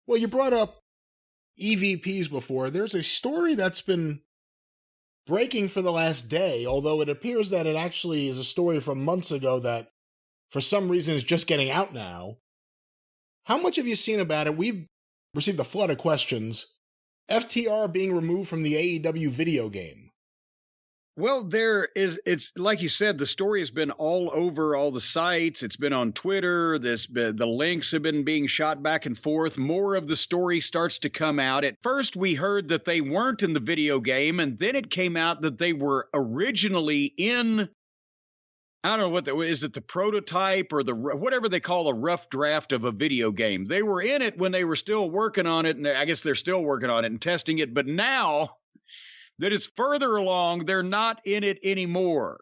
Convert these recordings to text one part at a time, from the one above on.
Well, you brought up EVPs before. There's a story that's been breaking for the last day, although it appears that it actually is a story from months ago that for some reason is just getting out now. How much have you seen about it? We've received a flood of questions. FTR being removed from the AEW video game. Well, it's like you said, the story has been all over all the sites. It's been on Twitter. The links have been being shot back and forth. More of the story starts to come out. At first, we heard that they weren't in the video game, and then it came out that they were originally in, I don't know is it the prototype or whatever they call a rough draft of a video game. They were in it when they were still working on it, and I guess they're still working on it and testing it, but now that it's further along, they're not in it anymore.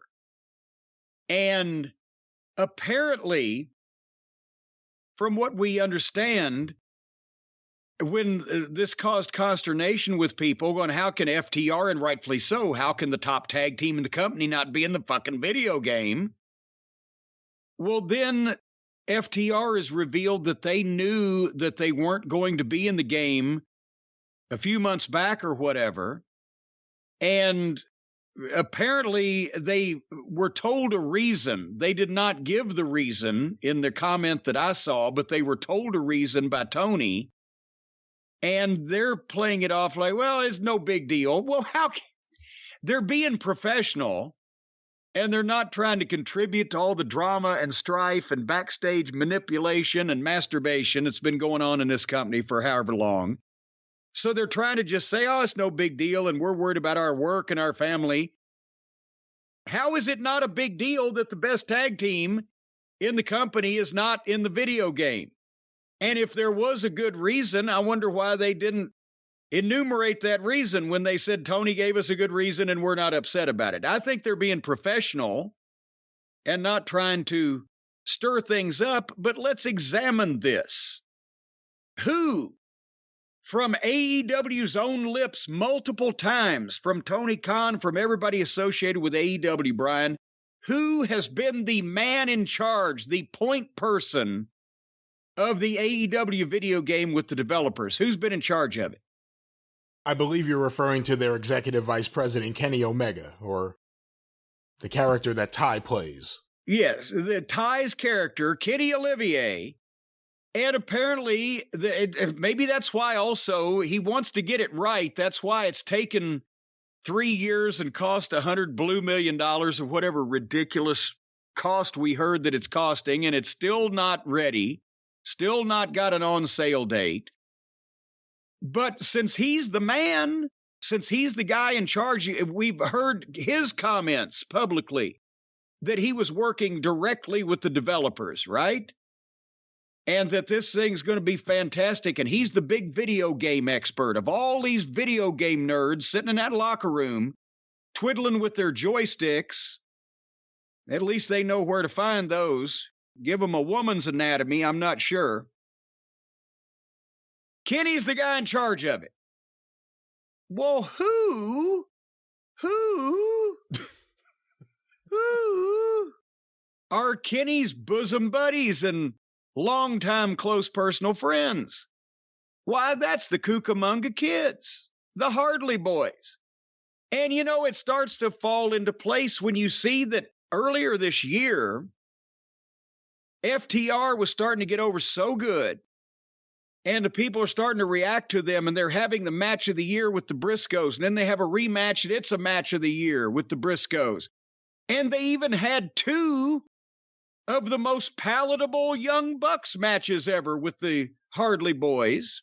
And apparently, from what we understand, when this caused consternation with people going, how can FTR, and rightfully so, how can the top tag team in the company not be in the fucking video game? Well, then FTR has revealed that they knew that they weren't going to be in the game a few months back or whatever. And apparently they were told a reason. They did not give the reason in the comment that I saw, but they were told a reason by Tony. And they're playing it off like, well, it's no big deal. Well, they're being professional, and they're not trying to contribute to all the drama and strife and backstage manipulation and masturbation that's been going on in this company for however long. So they're trying to just say, oh, it's no big deal, and we're worried about our work and our family. How is it not a big deal that the best tag team in the company is not in the video game? And if there was a good reason, I wonder why they didn't enumerate that reason when they said Tony gave us a good reason and we're not upset about it. I think they're being professional and not trying to stir things up, but let's examine this. Who, from AEW's own lips multiple times, from Tony Khan, from everybody associated with AEW, Brian, who has been the man in charge, the point person of the AEW video game with the developers? Who's been in charge of it? I believe you're referring to their executive vice president, Kenny Omega, or the character that Ty plays. Yes, Ty's character, Kenny Olivier. And apparently, maybe that's why also he wants to get it right. That's why it's taken 3 years and cost $100 million or whatever ridiculous cost we heard that it's costing, and it's still not ready, still not got an on-sale date. But since he's the man, since he's the guy in charge, we've heard his comments publicly that he was working directly with the developers, right? And that this thing's going to be fantastic. And he's the big video game expert of all these video game nerds sitting in that locker room, twiddling with their joysticks. At least they know where to find those. Give them a woman's anatomy, I'm not sure. Kenny's the guy in charge of it. Well, who are Kenny's bosom buddies and longtime close personal friends? Why, that's the Cucamonga Kids, the Hardley Boys. And, you know, it starts to fall into place when you see that earlier this year, FTR was starting to get over so good, and the people are starting to react to them, and they're having the match of the year with the Briscoes, and then they have a rematch, and it's a match of the year with the Briscoes. And they even had 2 of the most palatable Young Bucks matches ever with the Hardley Boys.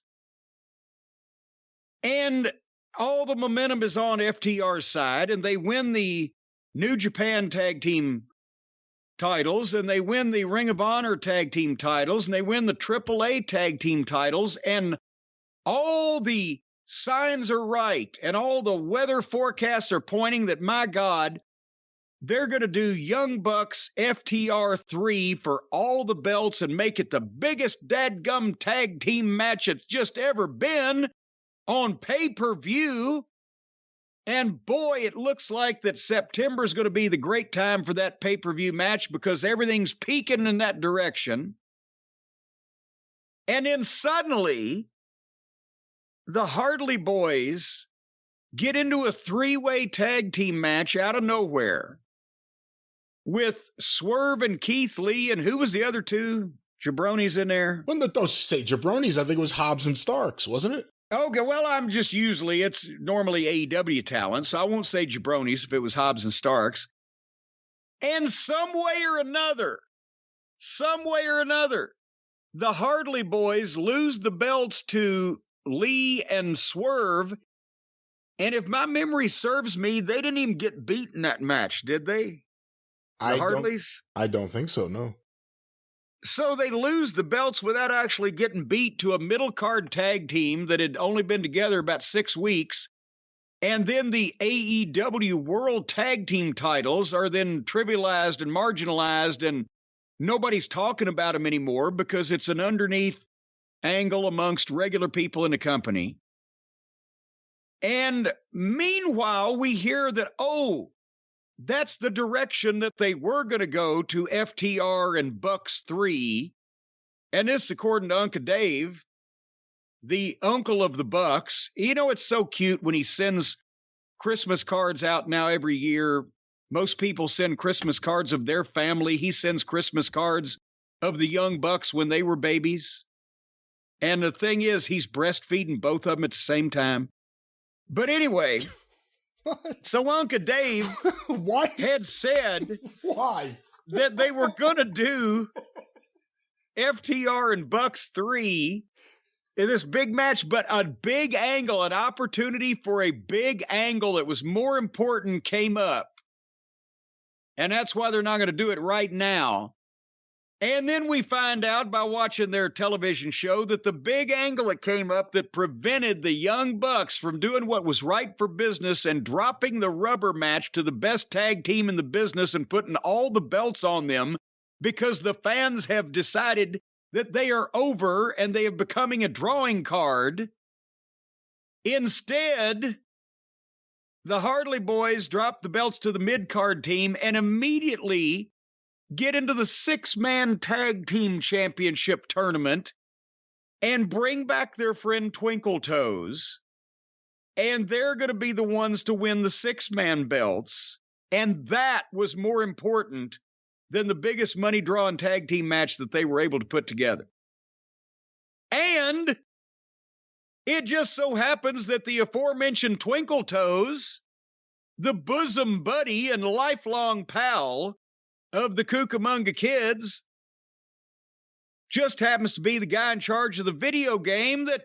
And all the momentum is on FTR's side, and they win the New Japan Tag Team titles, and they win the Ring of Honor Tag Team titles, and they win the AAA Tag Team titles, and all the signs are right, and all the weather forecasts are pointing that, my God, they're going to do Young Bucks FTR 3 for all the belts and make it the biggest dadgum tag team match it's just ever been on pay-per-view. And boy, it looks like that September is going to be the great time for that pay-per-view match because everything's peaking in that direction. And then suddenly, the Hardy Boys get into a three-way tag team match out of nowhere with Swerve and Keith Lee, and who was the other two jabronis in there? When don't say jabronis, I think it was Hobbs and Starks, wasn't it? Okay, well, it's normally AEW talent, so I won't say jabronis if it was Hobbs and Starks. And some way or another, the Hardy Boys lose the belts to Lee and Swerve. And if my memory serves me, they didn't even get beat in that match, did they? The Hardys? I don't think so, no. So they lose the belts without actually getting beat to a middle card tag team that had only been together about 6 weeks. And then the AEW World Tag Team titles are then trivialized and marginalized, and nobody's talking about them anymore because it's an underneath angle amongst regular people in the company. And meanwhile, we hear that, that's the direction that they were going to go to FTR and Bucks 3. And this, according to Uncle Dave, the uncle of the Bucks. You know, it's so cute when he sends Christmas cards out now every year. Most people send Christmas cards of their family. He sends Christmas cards of the young Bucks when they were babies. And the thing is, he's breastfeeding both of them at the same time. But anyway, so Uncle Dave had said that they were going to do FTR and Bucks 3 in this big match, but a big angle, an opportunity for a big angle that was more important came up. And that's why they're not going to do it right now. And then we find out by watching their television show that the big angle that came up that prevented the Young Bucks from doing what was right for business and dropping the rubber match to the best tag team in the business and putting all the belts on them because the fans have decided that they are over and they are becoming a drawing card. Instead, the Hardy Boys drop the belts to the mid-card team and immediately get into the 6-man tag team championship tournament and bring back their friend Twinkle Toes. And they're going to be the ones to win the 6-man belts. And that was more important than the biggest money drawing tag team match that they were able to put together. And it just so happens that the aforementioned Twinkle Toes, the bosom buddy and lifelong pal of the Cucamonga Kids, just happens to be the guy in charge of the video game that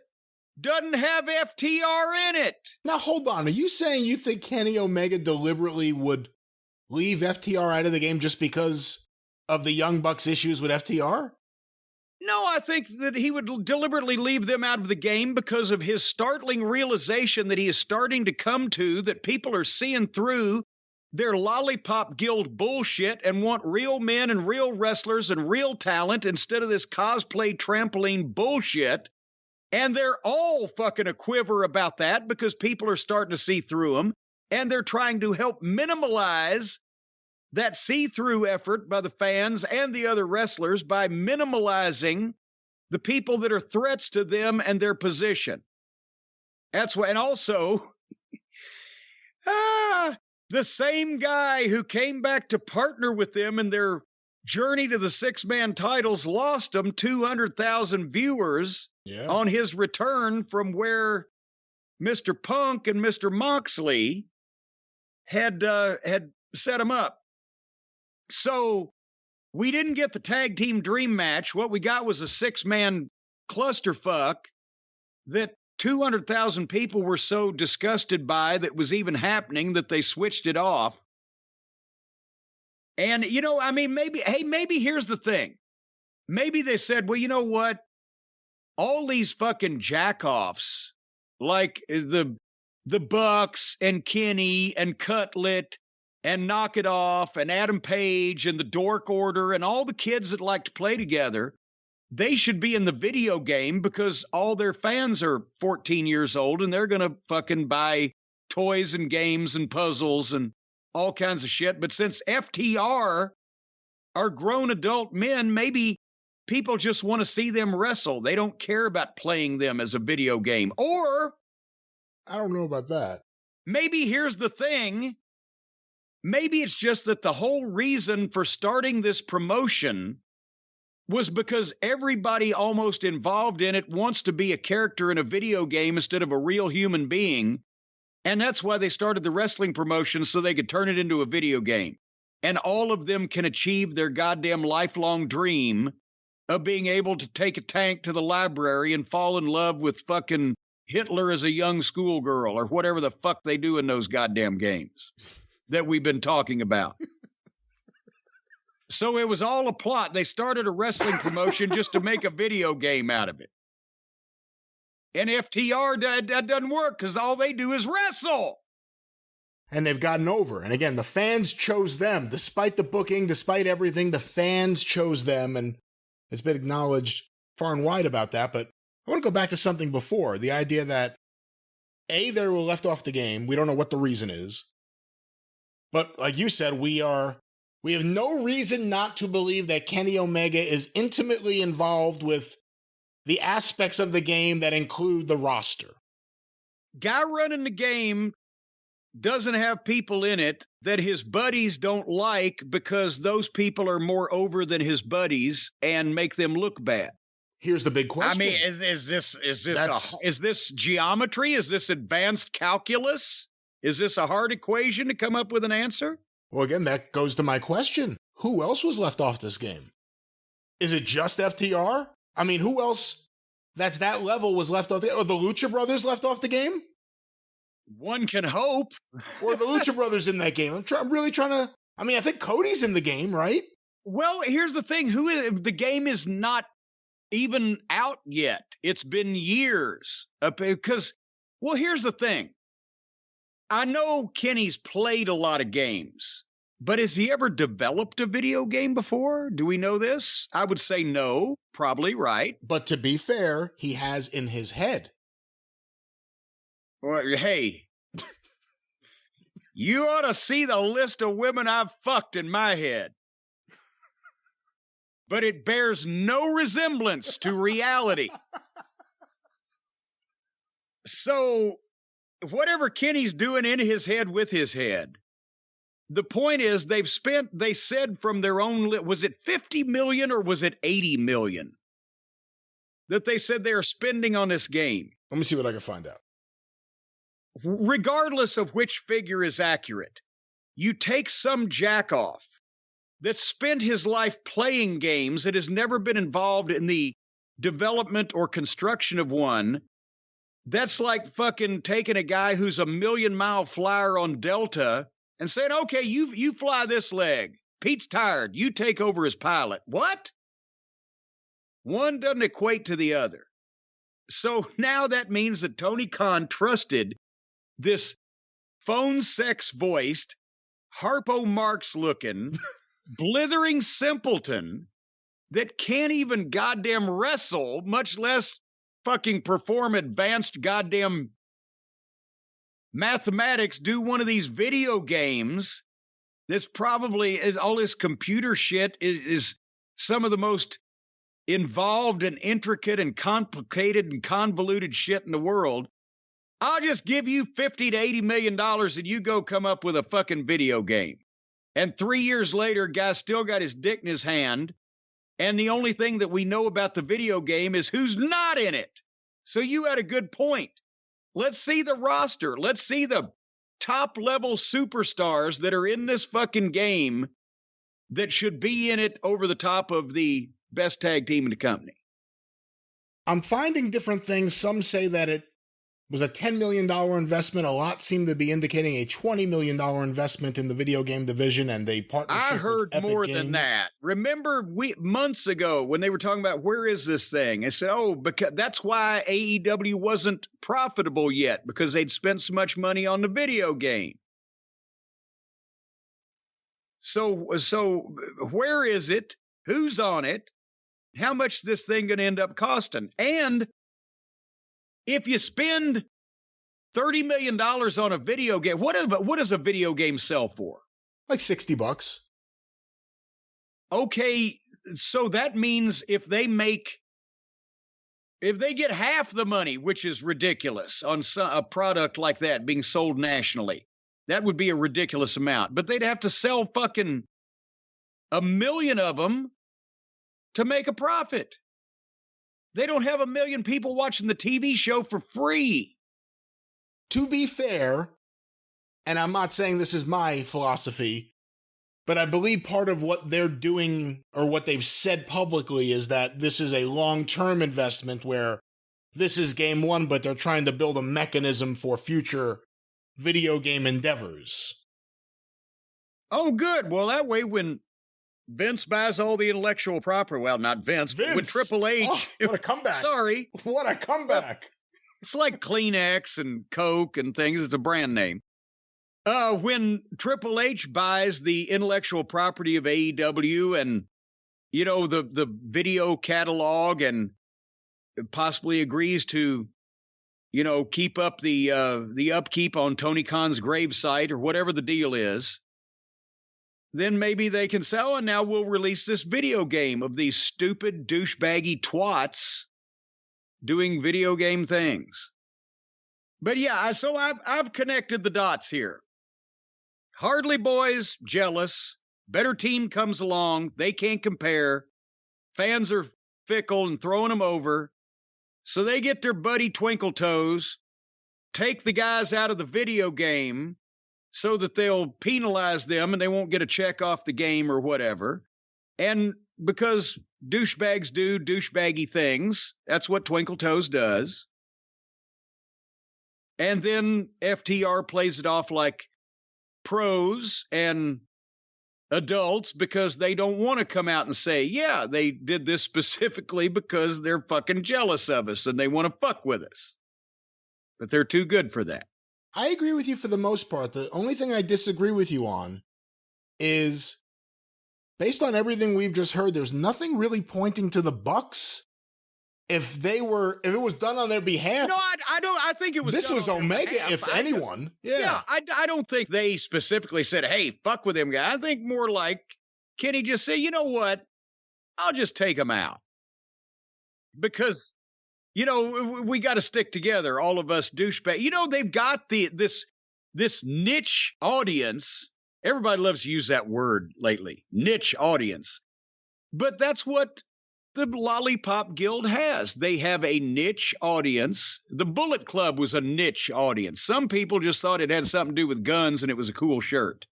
doesn't have FTR in it. Now, hold on. Are you saying you think Kenny Omega deliberately would leave FTR out of the game just because of the Young Bucks issues with FTR? No, I think that he would deliberately leave them out of the game because of his startling realization that he is starting to come to, that people are seeing through their lollipop guild bullshit and want real men and real wrestlers and real talent instead of this cosplay trampoline bullshit. And they're all fucking a quiver about that because people are starting to see through them. And they're trying to help minimalize that see-through effort by the fans and the other wrestlers by minimalizing the people that are threats to them and their position. That's why, and also, the same guy who came back to partner with them in their journey to the 6-man titles lost them 200,000 viewers on his return from where Mr. Punk and Mr. Moxley had set him up. So we didn't get the tag team dream match. What we got was a 6-man clusterfuck that 200,000 people were so disgusted by that was even happening that they switched it off. And, you know, I mean, maybe here's the thing. Maybe they said, well, you know what? All these fucking jackoffs, like the Bucks and Kenny and Cutlet and Knock It Off and Adam Page and the Dork Order and all the kids that like to play together, they should be in the video game because all their fans are 14 years old and they're going to fucking buy toys and games and puzzles and all kinds of shit. But since FTR are grown adult men, maybe people just want to see them wrestle. They don't care about playing them as a video game. Or I don't know about that. Maybe here's the thing. Maybe it's just that the whole reason for starting this promotion was because everybody almost involved in it wants to be a character in a video game instead of a real human being. And that's why they started the wrestling promotion, so they could turn it into a video game. And all of them can achieve their goddamn lifelong dream of being able to take a tank to the library and fall in love with fucking Hitler as a young schoolgirl or whatever the fuck they do in those goddamn games that we've been talking about. So it was all a plot. They started a wrestling promotion just to make a video game out of it. And FTR, that doesn't work because all they do is wrestle. And they've gotten over. And again, the fans chose them. Despite the booking, despite everything, the fans chose them. And it's been acknowledged far and wide about that. But I want to go back to something before. The idea that, A, they were left off the game. We don't know what the reason is. But like you said, we have no reason not to believe that Kenny Omega is intimately involved with the aspects of the game that include the roster. Guy running the game doesn't have people in it that his buddies don't like because those people are more over than his buddies and make them look bad. Here's the big question. I mean, is this geometry? Is this advanced calculus? Is this a hard equation to come up with an answer? Well, again, that goes to my question. Who else was left off this game? Is it just FTR? I mean, who else that's that level was left off? Or the Lucha Brothers left off the game? One can hope. Or the Lucha Brothers in that game? I'm really trying to... I mean, I think Cody's in the game, right? Well, here's the thing. The game is not even out yet. It's been years. Because, well, here's the thing. I know Kenny's played a lot of games, but has he ever developed a video game before? Do we know this? I would say no, probably, right? But to be fair, he has in his head. Well, hey, you ought to see the list of women I've fucked in my head. But it bears no resemblance to reality. So, whatever Kenny's doing in his head with his head, the point is they said from their own, was it 50 million or was it 80 million that they said they are spending on this game? Let me see what I can find out. Regardless of which figure is accurate, you take some jackoff that spent his life playing games that has never been involved in the development or construction of one. That's like fucking taking a guy who's a 1,000,000-mile flyer on Delta and saying, okay, you fly this leg. Pete's tired. You take over as pilot. What? One doesn't equate to the other. So now that means that Tony Khan trusted this phone sex voiced, Harpo Marx looking, blithering simpleton that can't even goddamn wrestle, much less fucking perform advanced goddamn mathematics, do one of these video games. This probably is all this computer shit is some of the most involved and intricate and complicated and convoluted shit in the world. I'll just give you $50 to $80 million and you go come up with a fucking video game. And 3 years later, guy's still got his dick in his hand. And the only thing that we know about the video game is who's not in it. So you had a good point. Let's see the roster. Let's see the top level superstars that are in this fucking game that should be in it over the top of the best tag team in the company. I'm finding different things. Some say that it was a $10 million investment. A lot seem to be indicating a $20 million investment in the video game division and the partnership. I heard with Epic more Games. than that. Remember months ago when they were talking about where is this thing? I said, oh, because that's why AEW wasn't profitable yet, because they'd spent so much money on the video game. So where is it? Who's on it? How much is this thing going to end up costing? And if you spend $30 million on a video game, what does a video game sell for? Like $60. Okay, so that means if they make If they get half the money, which is ridiculous on a product like that being sold nationally, that would be a ridiculous amount. But they'd have to sell fucking 1 million of them to make a profit. They don't have 1 million people watching the TV show for free. To be fair, and I'm not saying this is my philosophy, but I believe part of what they're doing or what they've said publicly is that this is a long-term investment where this is game one, but they're trying to build a mechanism for future video game endeavors. Oh, good. Well, that way when Vince buys all the intellectual property, well, not Vince, but with Triple H. Oh, what a comeback. Sorry. What a comeback. It's like Kleenex and Coke and things. It's a brand name. When Triple H buys the intellectual property of AEW and, you know, the video catalog and possibly agrees to, you know, keep up the upkeep on Tony Khan's gravesite or whatever the deal is, then maybe they can say, oh, and now we'll release this video game of these stupid douchebaggy twats doing video game things. But yeah, so I've connected the dots here. Hardly boys, jealous. Better team comes along. They can't compare. Fans are fickle and throwing them over. So they get their buddy Twinkle Toes, take the guys out of the video game so that they'll penalize them and they won't get a check off the game or whatever. And because douchebags do douchebaggy things, that's what Twinkle Toes does. And then FTR plays it off like pros and adults because they don't want to come out and say, yeah, they did this specifically because they're fucking jealous of us and they want to fuck with us. But they're too good for that. I agree with you for the most part. The only thing I disagree with you on is, based on everything we've just heard, there's nothing really pointing to the Bucks. If it was done on their behalf. No, I think it was. This was Omega, if anyone. Yeah. I don't think they specifically said, hey, fuck with him, guy. I think more like Kenny just said, you know what? I'll just take him out. Because, you know, we got to stick together, all of us douchebags. You know, they've got this niche audience. Everybody loves to use that word lately, niche audience. But that's what the Lollipop Guild has. They have a niche audience. The Bullet Club was a niche audience. Some people just thought it had something to do with guns and it was a cool shirt.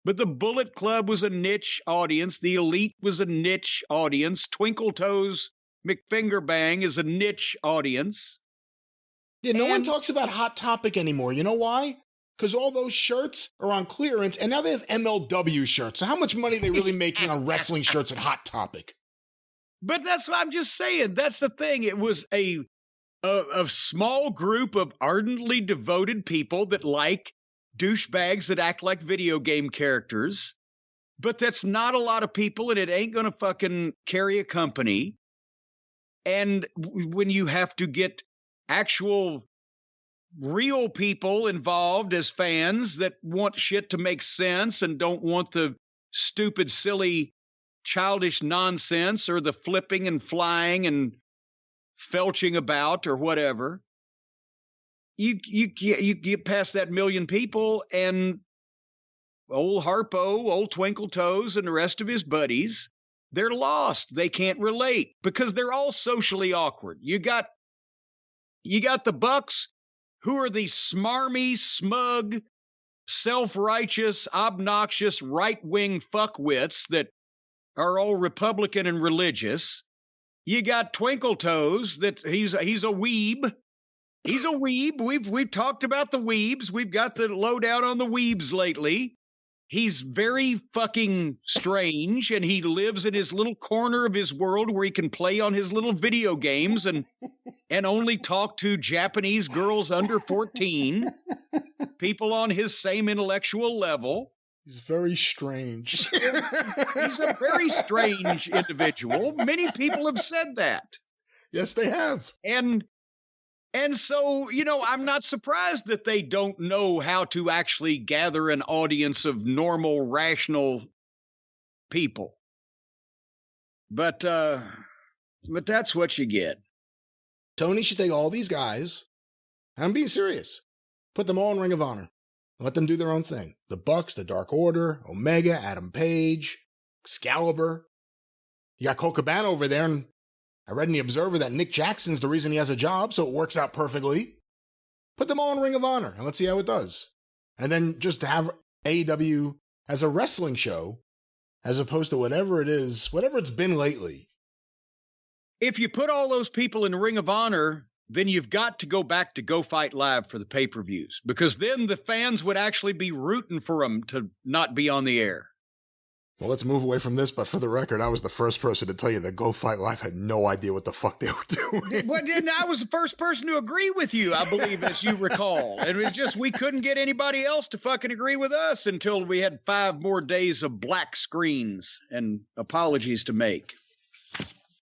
But the Bullet Club was a niche audience. The Elite was a niche audience. Twinkle Toes McFingerbang is a niche audience. Yeah, no one talks about Hot Topic anymore. You know why? Because all those shirts are on clearance, and now they have MLW shirts. So how much money are they really making on wrestling shirts at Hot Topic? But that's what I'm just saying. That's the thing. It was a small group of ardently devoted people that like douchebags that act like video game characters. But that's not a lot of people, and it ain't going to fucking carry a company. And when you have to get actual real people involved as fans that want shit to make sense and don't want the stupid, silly, childish nonsense or the flipping and flying and felching about or whatever, you get past that 1 million people, and old Harpo, old Twinkle Toes, and the rest of his buddies, they're lost. They can't relate because they're all socially awkward. You got the Bucks, who are these smarmy, smug, self-righteous, obnoxious, right-wing fuckwits that are all Republican and religious. You got Twinkle Toes, that he's a weeb. He's a weeb. We've talked about the weebs. We've got the lowdown on the weebs lately. He's very fucking strange, and he lives in his little corner of his world where he can play on his little video games and only talk to Japanese girls under 14, people on his same intellectual level. He's very strange. He's a very strange individual. Many people have said that. Yes, they have. And so, you know, I'm not surprised that they don't know how to actually gather an audience of normal, rational people. But that's what you get. Tony should take all these guys, and I'm being serious, put them all in Ring of Honor. Let them do their own thing. The Bucks, the Dark Order, Omega, Adam Page, Excalibur. You got Colt Cabana over there, and I read in the Observer that Nick Jackson's the reason he has a job, so it works out perfectly. Put them all in Ring of Honor, and let's see how it does. And then just have AEW as a wrestling show, as opposed to whatever it is, whatever it's been lately. If you put all those people in Ring of Honor, then you've got to go back to Go Fight Live for the pay-per-views, because then the fans would actually be rooting for them to not be on the air. Well, let's move away from this, but for the record, I was the first person to tell you that Go Fight Live had no idea what the fuck they were doing. Well, I was the first person to agree with you, I believe, as you recall. And it was just, we couldn't get anybody else to fucking agree with us until we had 5 more days of black screens and apologies to make.